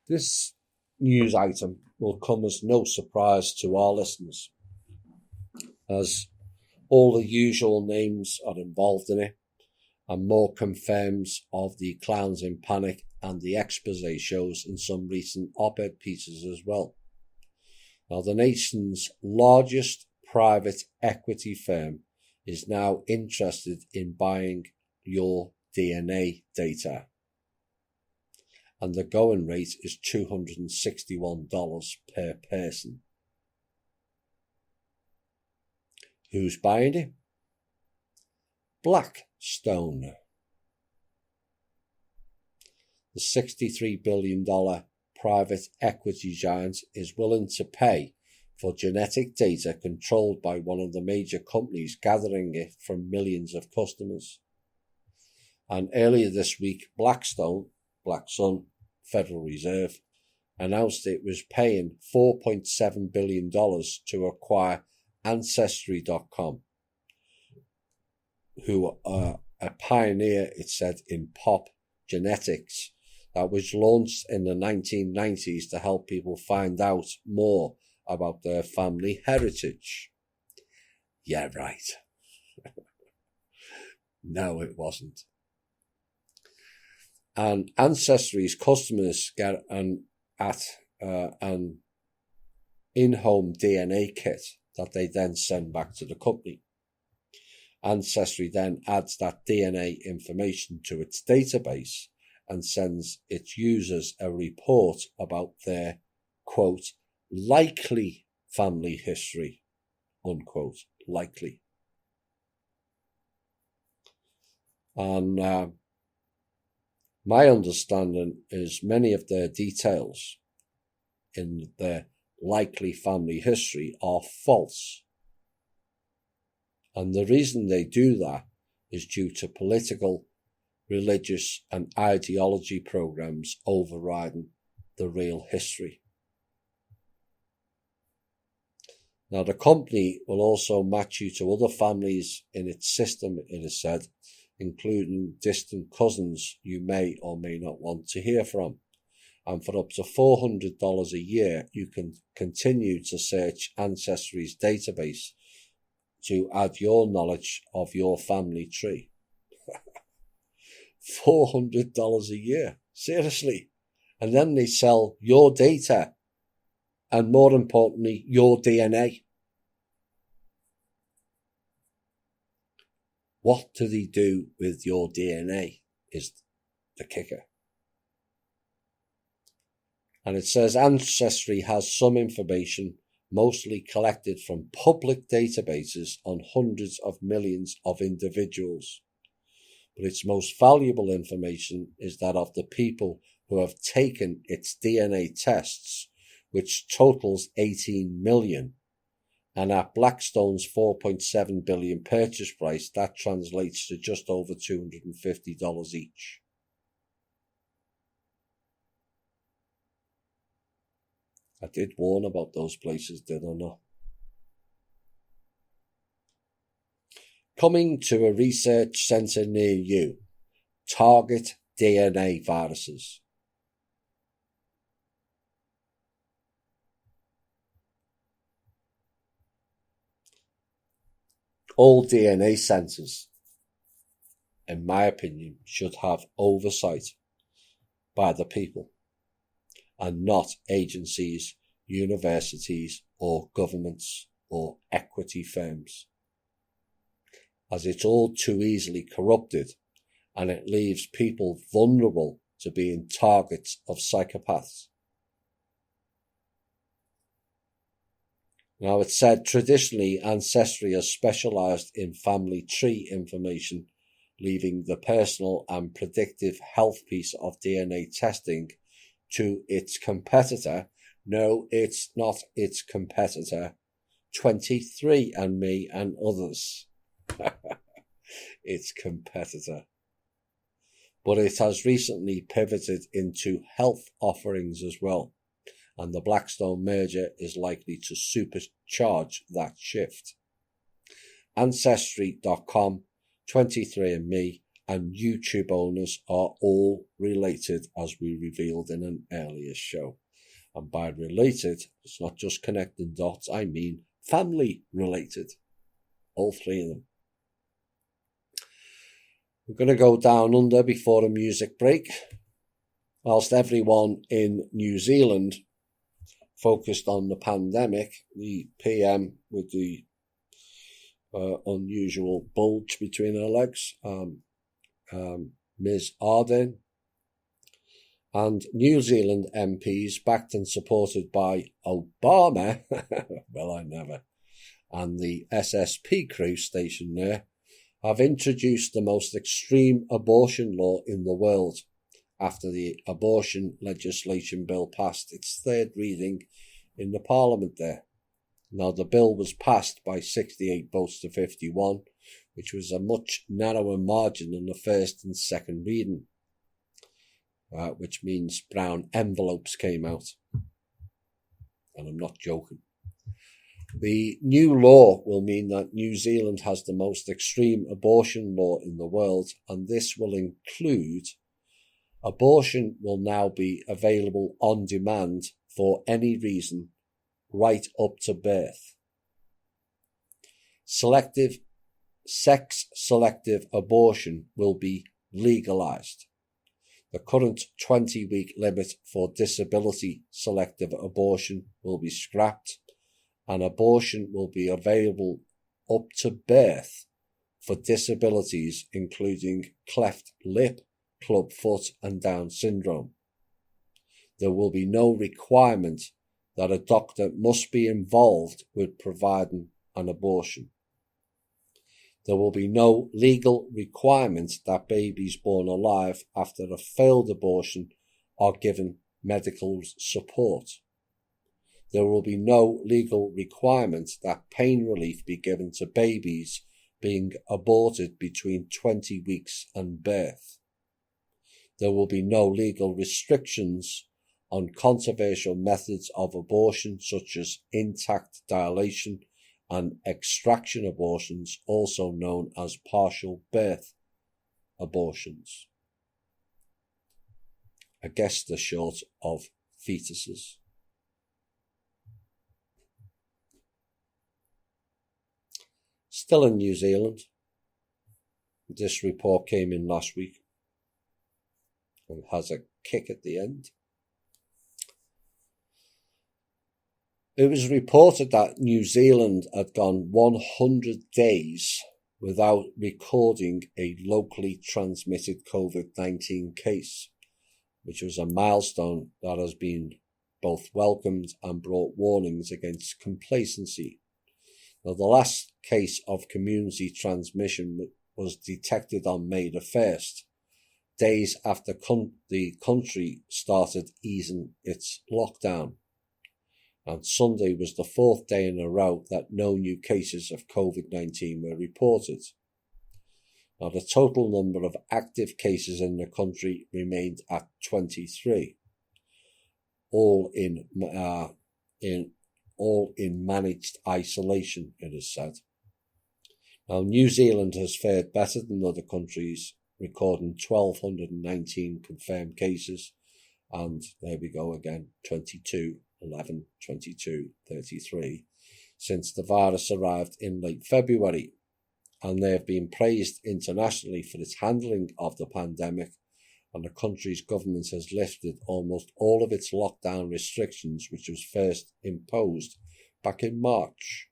This news item will come as no surprise to our listeners, as all the usual names are involved in it, and more confirms of the clowns in panic and the expose shows in some recent op-ed pieces as well. Now, the nation's largest private equity firm is now interested in buying your DNA data, and the going rate is $261 per person. Who's buying it? Blackstone. The $63 billion private equity giant is willing to pay for genetic data controlled by one of the major companies gathering it from millions of customers. And earlier this week, Blackstone Federal Reserve, announced it was paying $4.7 billion to acquire Ancestry.com, who are a pioneer, it said, in pop genetics that was launched in the 1990s to help people find out more about their family heritage. Yeah, right. No, it wasn't. And Ancestry's customers get an in-home DNA kit that they then send back to the company. Ancestry then adds that DNA information to its database and sends its users a report about their, quote, likely family history, unquote, likely. And my understanding is many of their details in their likely family history are false. And the reason they do that is due to political, religious and ideology programs overriding the real history. Now, the company will also match you to other families in its system, it is said, including distant cousins you may or may not want to hear from. And for up to $400 a year, you can continue to search Ancestry's database to add your knowledge of your family tree. $400 a year. Seriously. And then they sell your data and, more importantly, your DNA. What do they do with your DNA is the kicker. And it says Ancestry has some information mostly collected from public databases on hundreds of millions of individuals. But its most valuable information is that of the people who have taken its DNA tests, which totals 18 million. And at Blackstone's $4.7 billion purchase price, that translates to just over $250 each. I did warn about those places, did I not? Coming to a research centre near you, target DNA viruses. All DNA centres, in my opinion, should have oversight by the people and not agencies, universities or governments or equity firms, as it's all too easily corrupted and it leaves people vulnerable to being targets of psychopaths. Now, it's said traditionally Ancestry has specialised in family tree information, leaving the personal and predictive health piece of DNA testing to its competitor. No, it's not its competitor. 23andMe and others. Its competitor. But it has recently pivoted into health offerings as well, and the Blackstone merger is likely to supercharge that shift. Ancestry.com, 23andMe and YouTube owners are all related, as we revealed in an earlier show. And by related, it's not just connecting dots, I mean family related. All three of them. We're going to go down under before a music break. Whilst everyone in New Zealand focused on the pandemic, the PM with the unusual bulge between her legs, Ms. Ardern, and New Zealand MPs backed and supported by Obama, well, I never, and the SSP crew stationed there, have introduced the most extreme abortion law in the world after the abortion legislation bill passed its third reading in the Parliament there. Now, the bill was passed by 68 votes to 51, which was a much narrower margin than the first and second reading, which means brown envelopes came out. And I'm not joking. The new law will mean that New Zealand has the most extreme abortion law in the world, and this will include abortion will now be available on demand for any reason right up to birth. Sex-selective abortion will be legalised. The current 20-week limit for disability-selective abortion will be scrapped, and abortion will be available up to birth for disabilities including cleft lip, club foot and Down syndrome. There will be no requirement that a doctor must be involved with providing an abortion. There will be no legal requirement that babies born alive after a failed abortion are given medical support. There will be no legal requirement that pain relief be given to babies being aborted between 20 weeks and birth. There will be no legal restrictions on controversial methods of abortion such as intact dilation and extraction abortions, also known as partial birth abortions. I guess they're short of fetuses. Still in New Zealand, this report came in last week and has a kick at the end. It was reported that New Zealand had gone 100 days without recording a locally transmitted COVID-19 case, which was a milestone that has been both welcomed and brought warnings against complacency. Now, the last case of community transmission was detected on May the 1st, days after the country started easing its lockdown. And Sunday was the fourth day in a row that no new cases of COVID-19 were reported. Now, the total number of active cases in the country remained at 23, all in managed isolation, it is said. Now, New Zealand has fared better than other countries, recording 1,219 confirmed cases, and there we go again, 22, 11, 22, 33, since the virus arrived in late February, and they have been praised internationally for its handling of the pandemic, and the country's government has lifted almost all of its lockdown restrictions, which was first imposed back in March.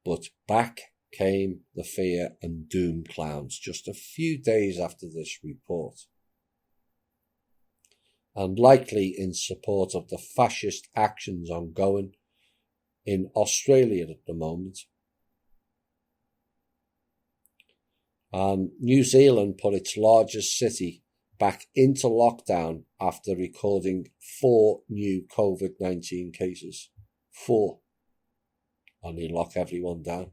But back came the fear and doom clowns just a few days after this report, and likely in support of the fascist actions ongoing in Australia at the moment. And New Zealand put its largest city back into lockdown after recording 4 new COVID-19 cases. 4. And they lock everyone down.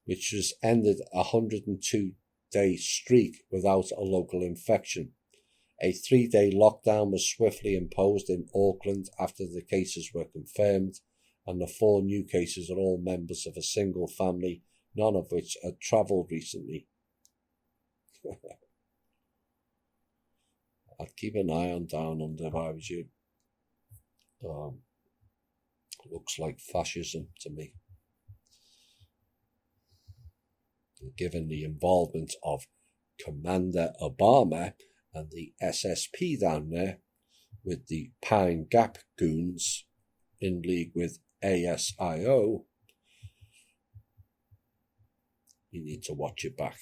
Which has ended a 102-day streak without a local infection. A 3-day lockdown was swiftly imposed in Auckland after the cases were confirmed, and the 4 new cases are all members of a single family, none of which had travelled recently. I'd keep an eye on Down Under if I was you. Looks like fascism to me. Given the involvement of Commander Obama and the SSP down there, with the Pine Gap goons in league with ASIO, you need to watch your back.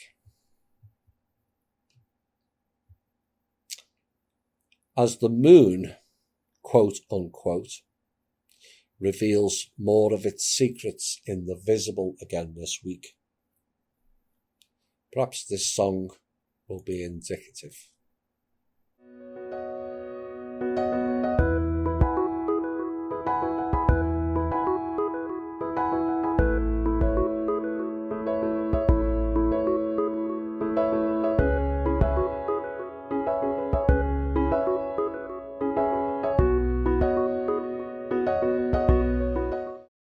As the moon, quote unquote, reveals more of its secrets in the visible again this week, perhaps this song will be indicative.